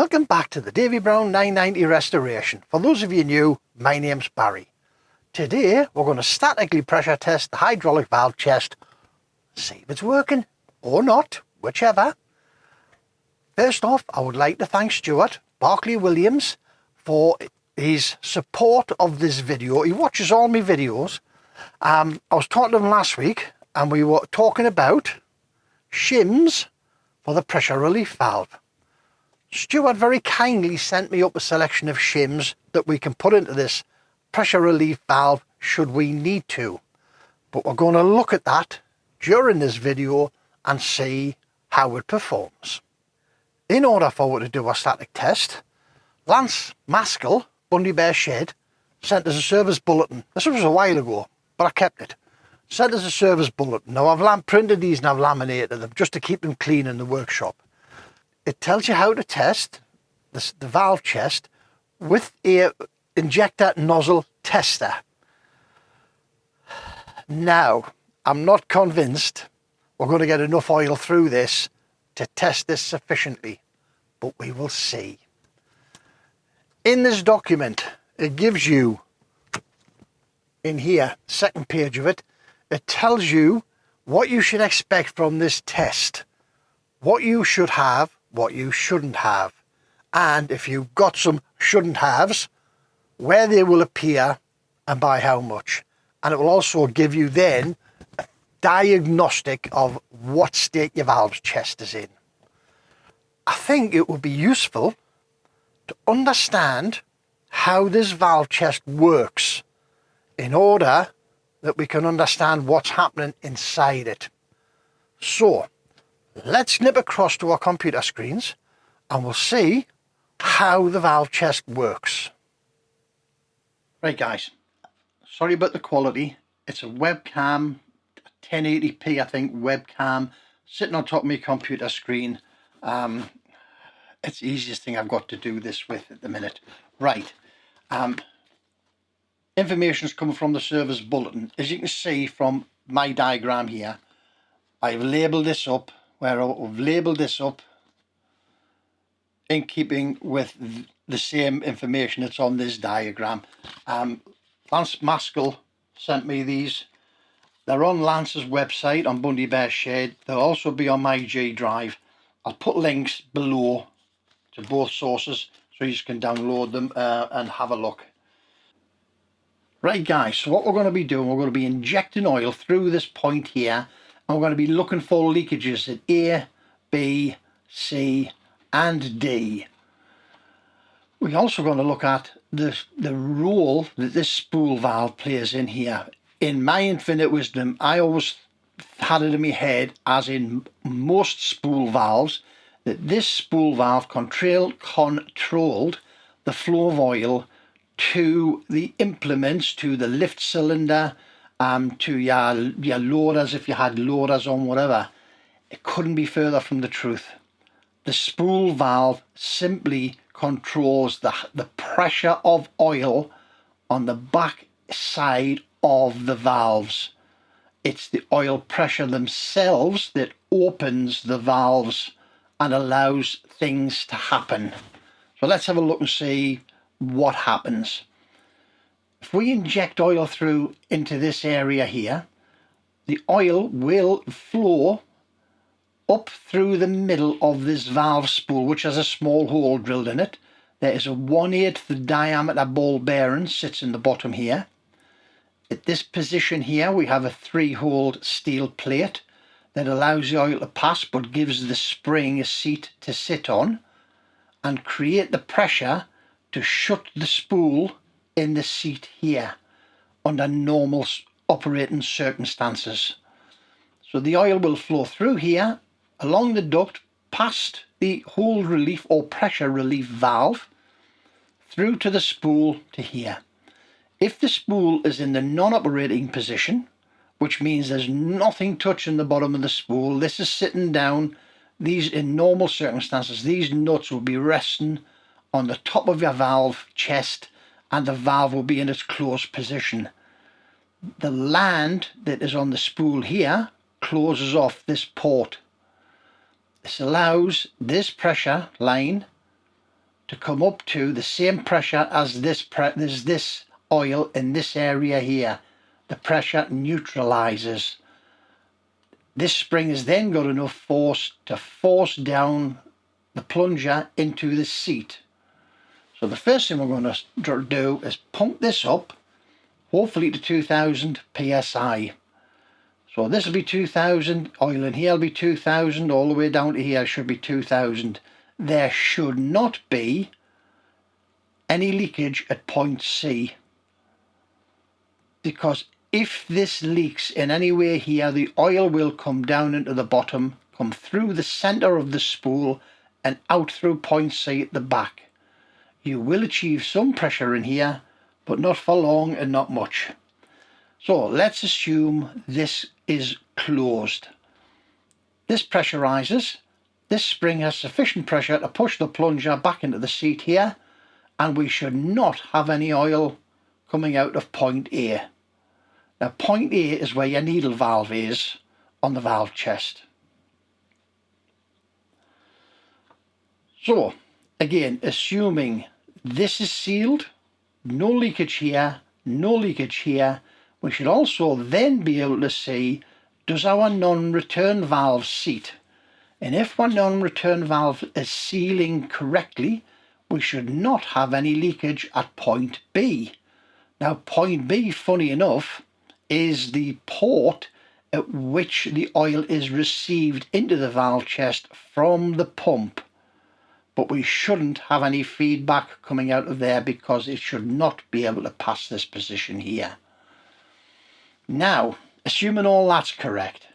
Welcome back to the Davy Brown 990 restoration. For those of you new, my name's Barry. Today we're going to statically pressure test the hydraulic valve chest, see if it's working or not, whichever. First off, I would like to thank Stuart Barclay Williams for his support of this video. He watches all my videos. I was talking to him last week and we were talking about shims for the pressure relief valve. Stuart very kindly sent me up a selection of shims that we can put into this pressure relief valve should we need to. But we're going to look at that during this video and see how it performs. In order for us to do a static test, Lance Maskell, Bundy Bear Shed, sent us a service bulletin. This was a while ago, but I kept it. Sent us a service bulletin. Now I've printed these and I've laminated them just to keep them clean in the workshop. It tells you how to test the valve chest with a injector nozzle tester. Now, I'm not convinced we're going to get enough oil through this to test this sufficiently, but we will see. In this document, it gives you, in here, second page of it, it tells you what you should expect from this test, what you should have, what you shouldn't have, and if you've got some shouldn't haves, where they will appear and by how much. And it will also give you then a diagnostic of what state your valve chest is in. I think it would be useful to understand how this valve chest works in order that we can understand what's happening inside it. So let's nip across to our computer screens and we'll see how the valve chest works. Right guys, sorry about the quality. It's a webcam, 1080p I think webcam, sitting on top of my computer screen. It's the easiest thing I've got to do this with at the minute. Right, information's coming from the service bulletin. As you can see from my diagram here, I've labelled this up where I've labelled this up in keeping with the same information that's on this diagram. Lance Maskell sent me these. They're on Lance's website on Bundy Bear Shed. They'll also be on my G drive. I'll put links below to both sources so you can download them and have a look. Right guys, so what we're going to be doing, we're going to be injecting oil through this point here, and we're going to be looking for leakages at A, B, C and D. We're also going to look at the role that this spool valve plays in here. In my infinite wisdom, I always had it in my head, as in most spool valves, that this spool valve controlled the flow of oil to the implements, to the lift cylinder, to your loaders if you had loaders on, whatever. It couldn't be further from the truth. The spool valve simply controls the pressure of oil on the back side of the valves. It's the oil pressure themselves that opens the valves and allows things to happen. So let's have a look and see what happens. If we inject oil through into this area here, the oil will flow up through the middle of this valve spool, which has a small hole drilled in it. There is a 1/8 diameter ball bearing sits in the bottom here. At this position here we have a 3-holed steel plate that allows the oil to pass but gives the spring a seat to sit on and create the pressure to shut the spool in the seat here under normal operating circumstances. So the oil will flow through here along the duct past the hold relief or pressure relief valve through to the spool to here. If the spool is in the non-operating position, which means there's nothing touching the bottom of the spool, this is sitting down, these in normal circumstances, these nuts will be resting on the top of your valve chest and the valve will be in its closed position. The land that is on the spool here closes off this port. This allows this pressure line to come up to the same pressure as this oil in this area here. The pressure neutralizes. This spring has then got enough force to force down the plunger into the seat. So the first thing we're going to do is pump this up, hopefully to 2000 psi. So this will be 2000, oil in here will be 2000, all the way down to here should be 2000. There should not be any leakage at point C, because if this leaks in any way here, the oil will come down into the bottom, come through the center of the spool and out through point C at the back. You will achieve some pressure in here, but not for long and not much. So let's assume this is closed. This pressurizes. This spring has sufficient pressure to push the plunger back into the seat here, and we should not have any oil coming out of point A. Now point A is where your needle valve is on the valve chest. So again, assuming this is sealed, no leakage here, no leakage here, we should also then be able to see, does our non-return valve seat? And if our non-return valve is sealing correctly, we should not have any leakage at point B. Now point B, funny enough, is the port at which the oil is received into the valve chest from the pump. But we shouldn't have any feedback coming out of there because it should not be able to pass this position here. Now, assuming all that's correct,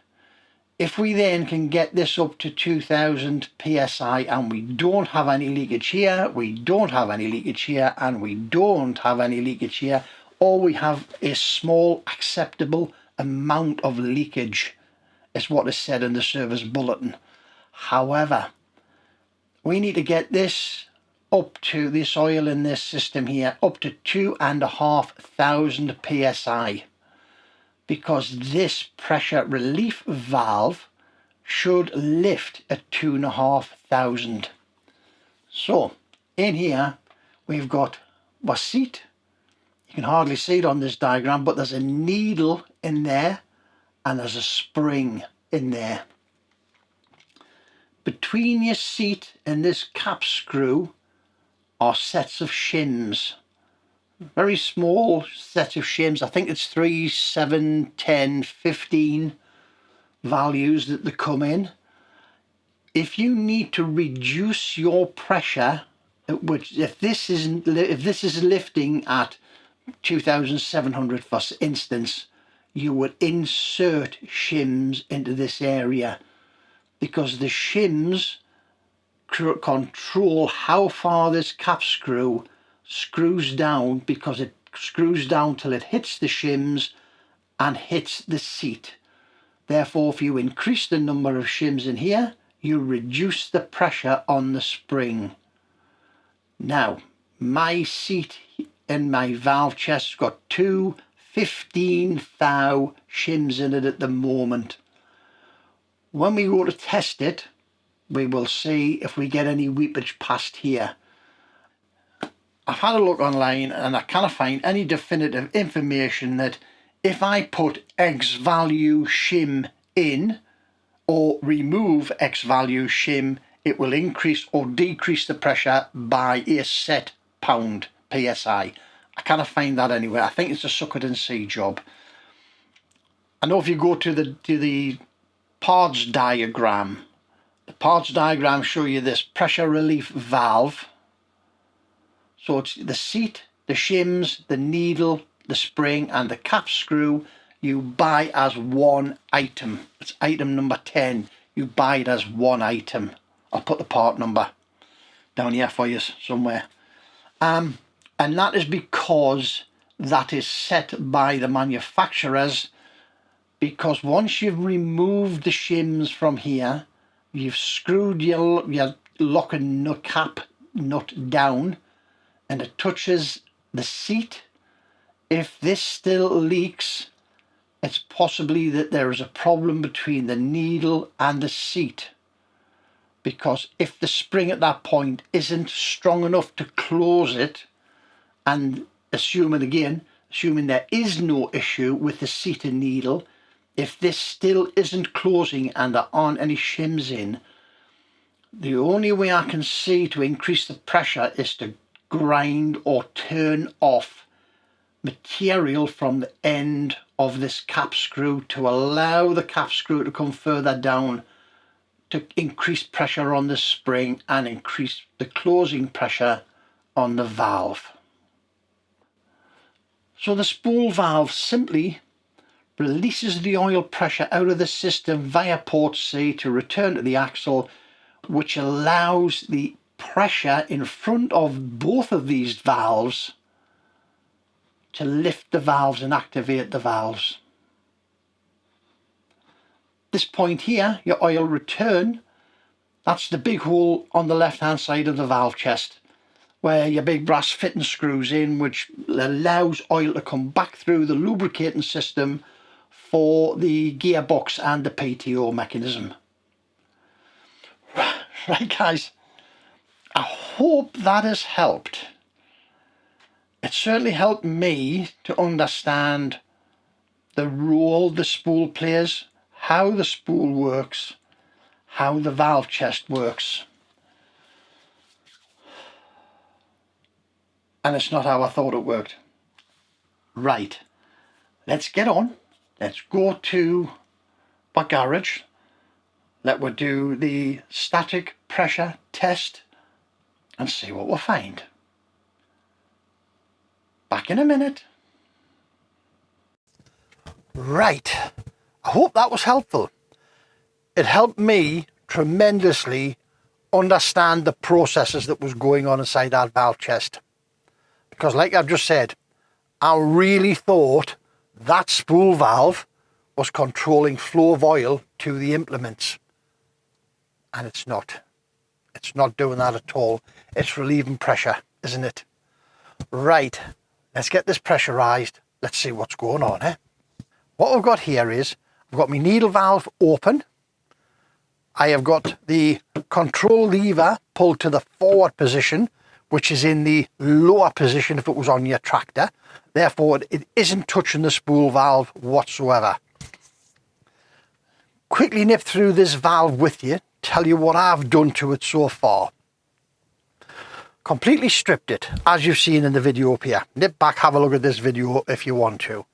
if we then can get this up to 2000 psi and we don't have any leakage here, we don't have any leakage here, and we don't have any leakage here, or we have a small acceptable amount of leakage, is what is said in the service bulletin. However, we need to get this up to, this oil in this system here, up to 2500 psi, because this pressure relief valve should lift at 2500. So in here we've got our seat. You can hardly see it on this diagram, but there's a needle in there and there's a spring in there. Between your seat and this cap screw are sets of shims. Very small set of shims. I think it's 3, 7, 10, 15 values that they come in. If you need to reduce your pressure, which if this is lifting at 2700 for instance, you would insert shims into this area, because the shims control how far this cap screw screws down, because it screws down till it hits the shims and hits the seat. Therefore, if you increase the number of shims in here, you reduce the pressure on the spring. Now, my seat in my valve chest has got two 15 thou shims in it at the moment. When we go to test it, we will see if we get any weepage past here. I've had a look online and I can't find any definitive information that if I put X value shim in or remove X value shim, it will increase or decrease the pressure by a set pound psi. I can't find that anywhere. I think it's a suck it and see job. I know if you go to the parts diagram, the parts diagram show you this pressure relief valve. So it's the seat, the shims, the needle, the spring and the cap screw you buy as one item. It's item number 10. You buy it as one item. I'll put the part number down here for you somewhere. And that is because that is set by the manufacturers, because once you've removed the shims from here, you've screwed your lock and nut cap nut down and it touches the seat. If this still leaks, it's possibly that there is a problem between the needle and the seat. because if the spring at that point isn't strong enough to close it, and assuming there is no issue with the seating needle, if this still isn't closing and there aren't any shims in, the only way I can see to increase the pressure is to grind or turn off material from the end of this cap screw to allow the cap screw to come further down to increase pressure on the spring and increase the closing pressure on the valve. So the spool valve simply releases the oil pressure out of the system via port C to return to the axle, which allows the pressure in front of both of these valves to lift the valves and activate the valves. This point here, your oil return, that's the big hole on the left hand side of the valve chest where your big brass fitting screws in, which allows oil to come back through the lubricating system for the gearbox and the PTO mechanism. Right guys, I hope that has helped. It certainly helped me to understand the role the spool plays, how the spool works, how the valve chest works. And it's not how I thought it worked. Right, let's get on. Let's go to my garage. Let me do the static pressure test and see what we'll find. Back in a minute. Right, I hope that was helpful. It helped me tremendously understand the processes that was going on inside that valve chest. Because like I've just said, I really thought that spool valve was controlling flow of oil to the implements. And it's not. It's not doing that at all. It's relieving pressure, isn't it? Right, let's get this pressurized. Let's see what's going on, eh? What I've got here is, I've got my needle valve open. I have got the control lever pulled to the forward position, which is in the lower position if it was on your tractor. Therefore, it isn't touching the spool valve whatsoever. Quickly nip through this valve with you, tell you what I've done to it so far. Completely stripped it, as you've seen in the video up here. Nip back, have a look at this video if you want to.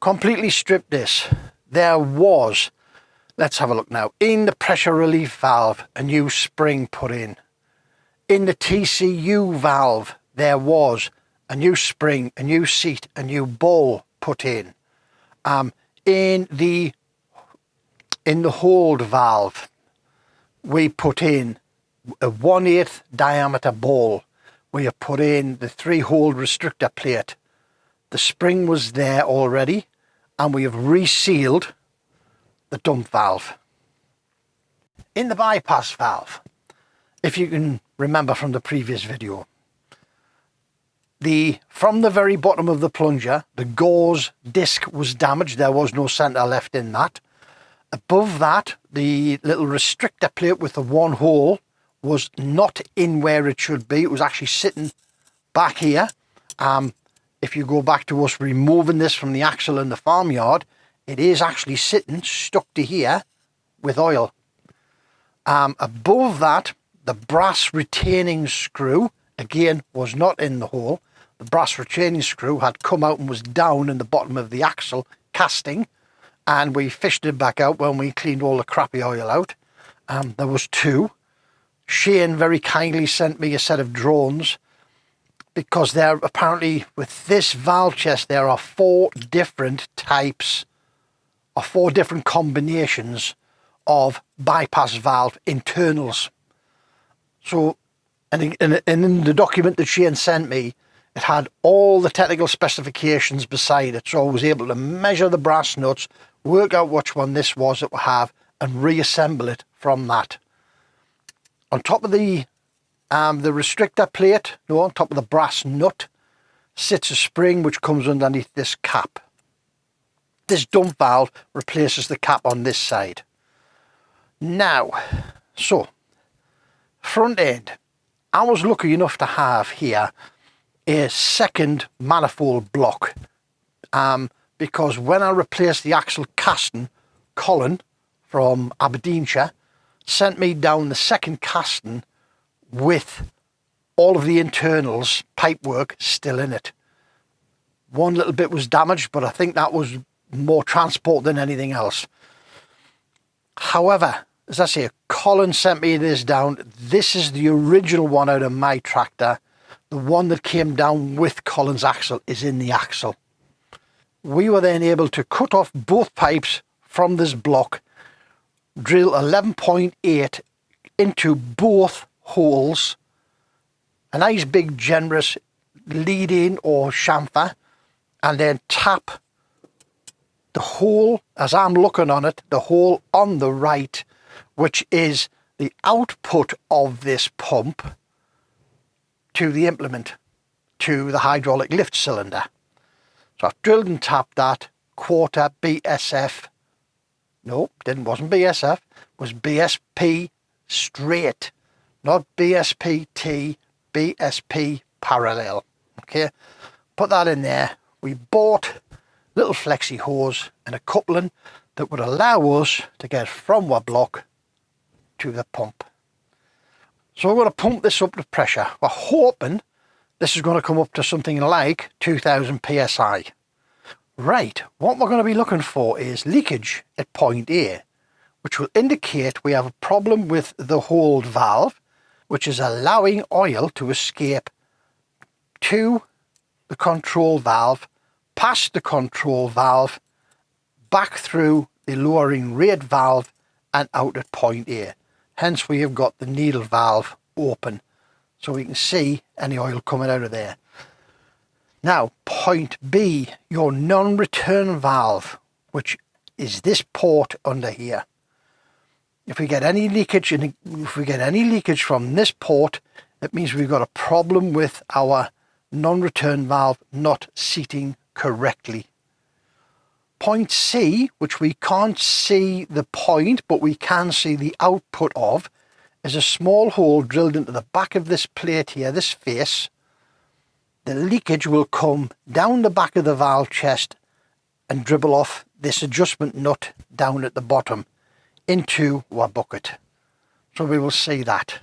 Completely stripped this. There was, let's have a look now, in the pressure relief valve, a new spring put in. In the TCU valve, there was a new spring, a new seat, a new ball put in. In the hold valve, we put in a 1/8 diameter ball. We have put in the 3-hole restrictor plate. The spring was there already, and we have resealed the dump valve. In the bypass valve, if you can remember from the previous video, from the very bottom of the plunger, the gauze disc was damaged. There was no centre left in that. Above that, the little restrictor plate with the 1 hole was not in where it should be. It was actually sitting back here. If you go back to us removing this from the axle in the farmyard, it is actually sitting stuck to here with oil. Above that, the brass retaining screw, again, was not in the hole. The brass retaining screw had come out and was down in the bottom of the axle casting, and we fished it back out when we cleaned all the crappy oil out. There was 2. Shane very kindly sent me a set of drones, because there apparently, with this valve chest, there are 4 different types, or 4 different combinations of bypass valve internals. So, and in the document that Shane sent me, it had all the technical specifications beside it, so I was able to measure the brass nuts, work out which one this was that we have, and reassemble it from that. On top of the restrictor plate, no, on top of the brass nut, sits a spring which comes underneath this cap. This dump valve replaces the cap on this side. Now, so Front end. I was lucky enough to have here a second manifold block because when I replaced the axle casting, Colin from Aberdeenshire sent me down the second casting with all of the internals pipework still in it. One little bit was damaged, but I think that was more transport than anything else. However, as I say, Colin sent me this down. This is the original one out of my tractor. The one that came down with Colin's axle is in the axle. We were then able to cut off both pipes from this block, drill 11.8 into both holes, a nice big generous lead-in or chamfer, and then tap the hole, as I'm looking on it, the hole on the right, which is the output of this pump to the implement, to the hydraulic lift cylinder. So I've drilled and tapped that, quarter BSF, no, wasn't BSF, it was BSP straight, not BSPT, BSP parallel. Okay, put that in there. We bought little flexi hose and a coupling that would allow us to get from our block to the pump. So we're going to pump this up to pressure. We're hoping this is going to come up to something like 2000 psi. Right, what we're going to be looking for is leakage at point A, which will indicate we have a problem with the hold valve, which is allowing oil to escape to the control valve, past the control valve, back through the lowering rate valve and out at point A. Hence we have got the needle valve open so we can see any oil coming out of there. Now point B, your non-return valve, which is this port under here. If we get any leakage from this port, it means we've got a problem with our non-return valve not seating correctly. Point C, which we can't see the point but we can see the output of, is a small hole drilled into the back of this plate here, this face. The leakage will come down the back of the valve chest and dribble off this adjustment nut down at the bottom into our bucket. So we will see that.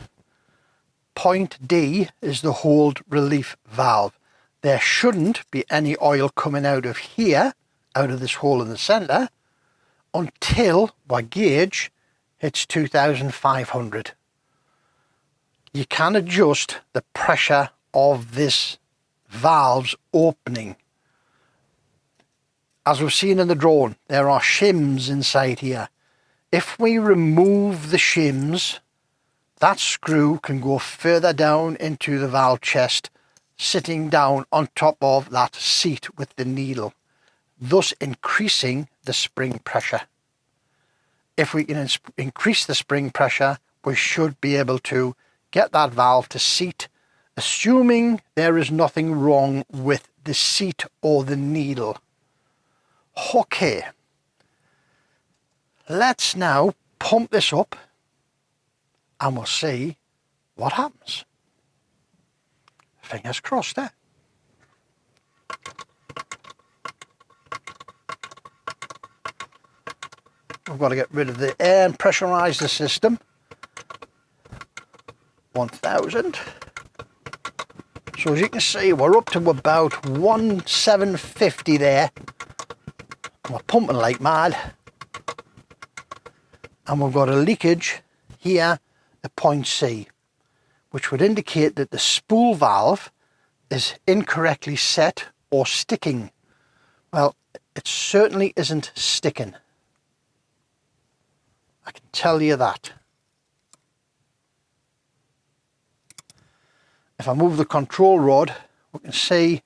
Point D is the hold relief valve. There shouldn't be any oil coming out of here, out of this hole in the centre, until our gauge hits 2500. You can adjust the pressure of this valve's opening. As we've seen in the drawing, there are shims inside here. If we remove the shims, that screw can go further down into the valve chest, sitting down on top of that seat with the needle, thus increasing the spring pressure. If we can increase the spring pressure, we should be able to get that valve to seat, assuming there is nothing wrong with the seat or the needle. Okay, let's now pump this up and we'll see what happens. Fingers crossed there. We've got to get rid of the air and pressurise the system. 1000. So as you can see, we're up to about 1750 there. And we're pumping like mad. And we've got a leakage here at point C, which would indicate that the spool valve is incorrectly set or sticking. Well, it certainly isn't sticking. I can tell you that. If I move the control rod, we can see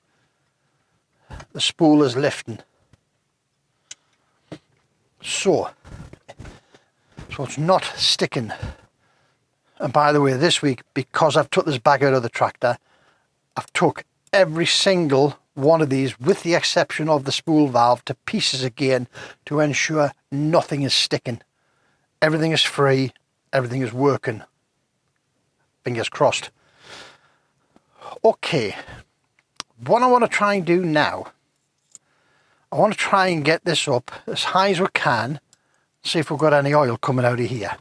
the spool is lifting. So it's not sticking. And by the way, this week, because I've took this back out of the tractor, I've took every single one of these, with the exception of the spool valve, to pieces again to ensure nothing is sticking. Everything is free, everything is working fingers crossed. Okay, what I want to try and do now, I want to try and get this up as high as we can, see if we've got any oil coming out of here.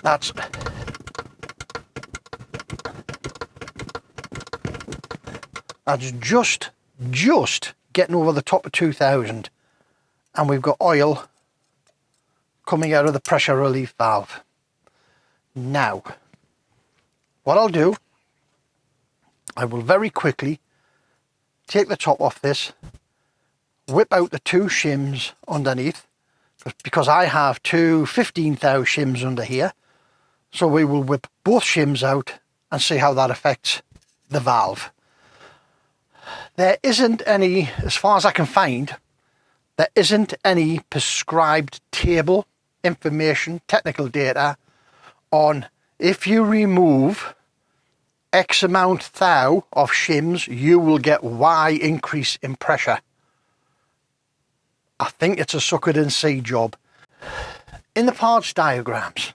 That's just getting over the top of 2000, and we've got oil coming out of the pressure relief valve. Now, what I'll do, I will very quickly take the top off this, whip out the 2 shims underneath, because I have 2 15 thou shims under here. So we will whip both shims out and see how that affects the valve. There isn't any, as far as I can find, there isn't any prescribed table, information, technical data on if you remove X amount thou of shims, you will get Y increase in pressure. I think it's a suck it and see job. In the parts diagrams,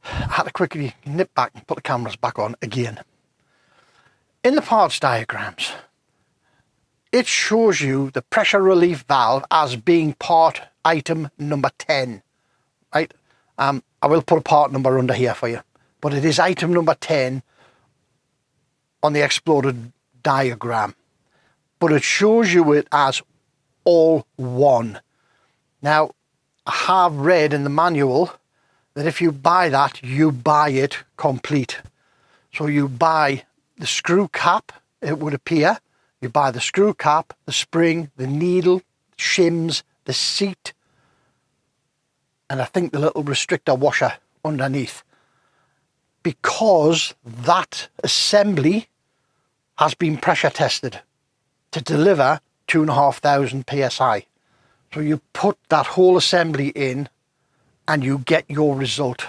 I had to quickly nip back and put the cameras back on again. In the parts diagrams, it shows you the pressure relief valve as being part item number 10, right? I will put a part number under here for you, but it is item number 10 on the exploded diagram, but it shows you it as all one. Now, I have read in the manual that if you buy that, you buy it complete. So you buy the screw cap, it would appear. You buy the screw cap, the spring, the needle, shims, the seat, and I think the little restrictor washer underneath. Because that assembly has been pressure tested to deliver 2,500 psi. So you put that whole assembly in and you get your result.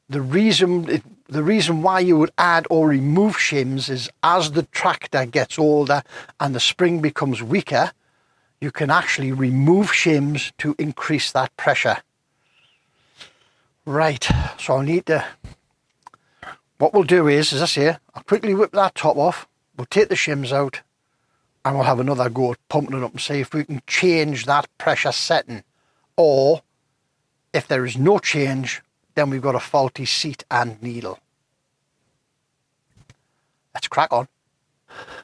The reason why you would add or remove shims is as the tractor gets older and the spring becomes weaker, you can actually remove shims to increase that pressure. Right, so I need to, what we'll do is, as I say, I'll quickly whip that top off, we'll take the shims out, and we'll have another go at pumping it up and see if we can change that pressure setting, or if there is no change, then we've got a faulty seat and needle. Let's crack on.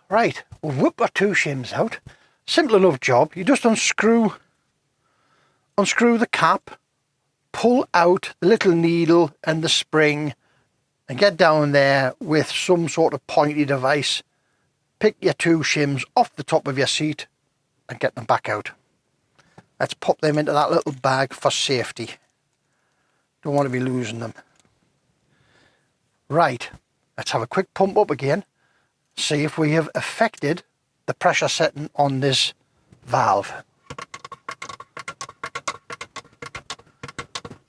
Right, we'll whip our 2 shims out. Simple enough job. You just unscrew the cap, pull out the little needle and the spring, and get down there with some sort of pointy device. Pick your 2 shims off the top of your seat and get them back out. Let's pop them into that little bag for safety. Don't want to be losing them. Right, let's have a quick pump up again. See if we have affected the pressure setting on this valve.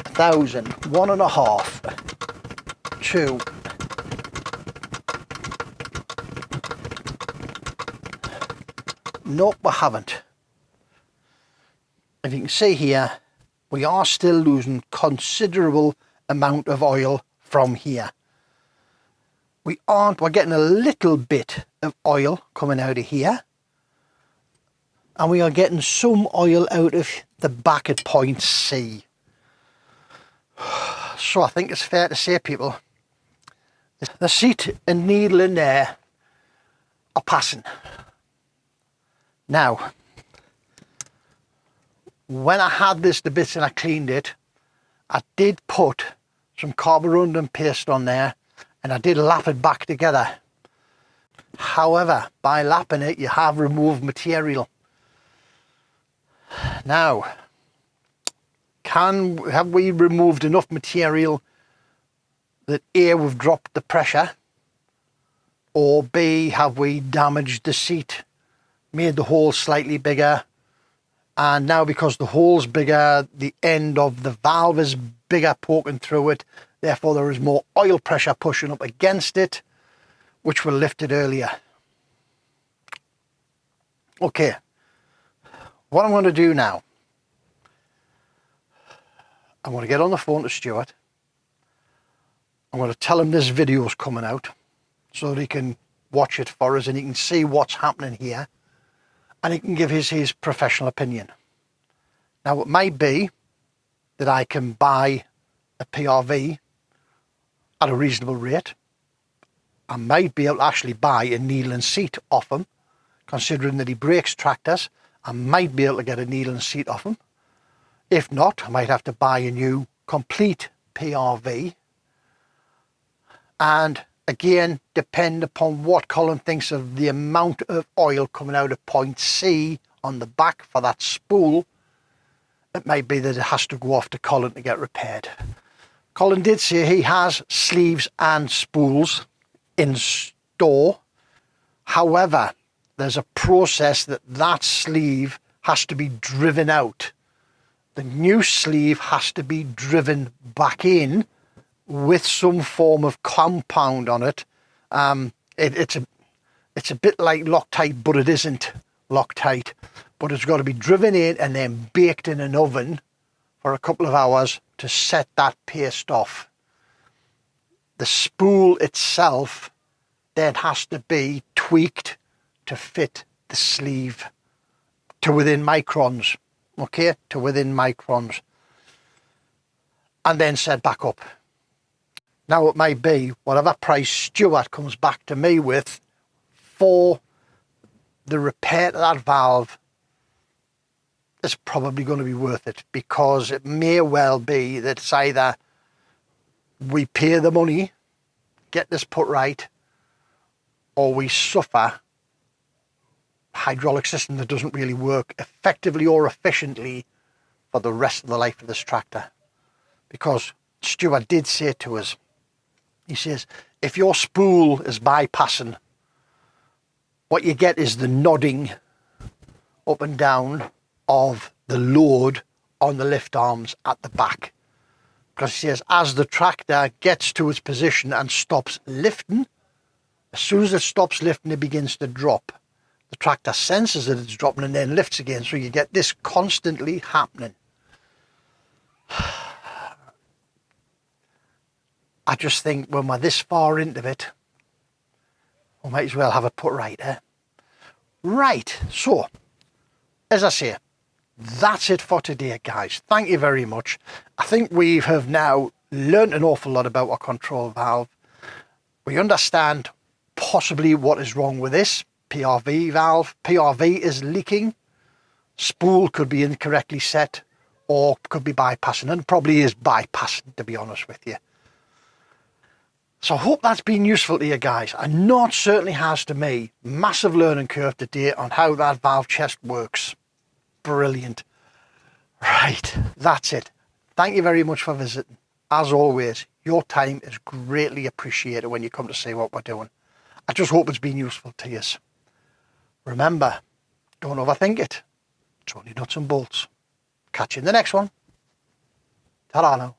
1,000, 1.5, 2. Nope, we haven't. If you can see here, we are still losing considerable amount of oil from here. We're getting a little bit of oil coming out of here, and we are getting some oil out of the back at point C. So I think it's fair to say, people, the seat and needle in there are passing. Now, when I had this to bits and I cleaned it, I did put some carborundum paste on there and I did lap it back together. However, by lapping it, you have removed material. Now, have we removed enough material that A, we've dropped the pressure, or B, have we damaged the seat, made the hole slightly bigger, and now because the hole's bigger, the end of the valve is bigger poking through it, therefore there is more oil pressure pushing up against it, which will lift it earlier. Okay, what I'm going to do now, I'm going to get on the phone to Stuart. I'm going to tell him this video's coming out so that he can watch it for us and he can see what's happening here and he can give his professional opinion. Now, it might be that I can buy a PRV at a reasonable rate. I might be able to actually buy a needle and seat off him, considering that he breaks tractors. I might be able to get a needle and seat off him. If not, I might have to buy a new complete PRV. And again, depend upon what Colin thinks of the amount of oil coming out of point C on the back for that spool. It might be that it has to go off to Colin to get repaired. Colin did say he has sleeves and spools in store. However, there's a process that sleeve has to be driven out. The new sleeve has to be driven back in with some form of compound on it. It's a bit like Loctite, but it isn't Loctite. But it's got to be driven in and then baked in an oven for a couple of hours to set that paste off. The spool itself then has to be tweaked to fit the sleeve to within microns, okay, to within microns, and then set back up. Now, it might be whatever price Stuart comes back to me with for the repair to that valve is probably going to be worth it, because it may well be that it's either we pay the money, get this put right, or we suffer a hydraulic system that doesn't really work effectively or efficiently for the rest of the life of this tractor. Because Stuart did say to us, he says, if your spool is bypassing, what you get is the nodding up and down of the load on the lift arms at the back. Because he says, as the tractor gets to its position and stops lifting, as soon as it stops lifting, it begins to drop. The tractor senses that it's dropping and then lifts again. So you get this constantly happening. I just think when we're this far into it, we might as well have it put right, eh? Right, so, as I say, that's it for today, guys. Thank you very much. I think we have now learned an awful lot about our control valve. We understand possibly what is wrong with this PRV valve. PRV is leaking. Spool could be incorrectly set or could be bypassing, and probably is bypassing, to be honest with you. So I hope that's been useful to you guys. I know it certainly has to me. Massive learning curve today on how that valve chest works. Brilliant. Right, that's it. Thank you very much for visiting. As always, your time is greatly appreciated when you come to see what we're doing. I just hope it's been useful to you. Remember, don't overthink it. It's only nuts and bolts. Catch you in the next one. Ta-ra now.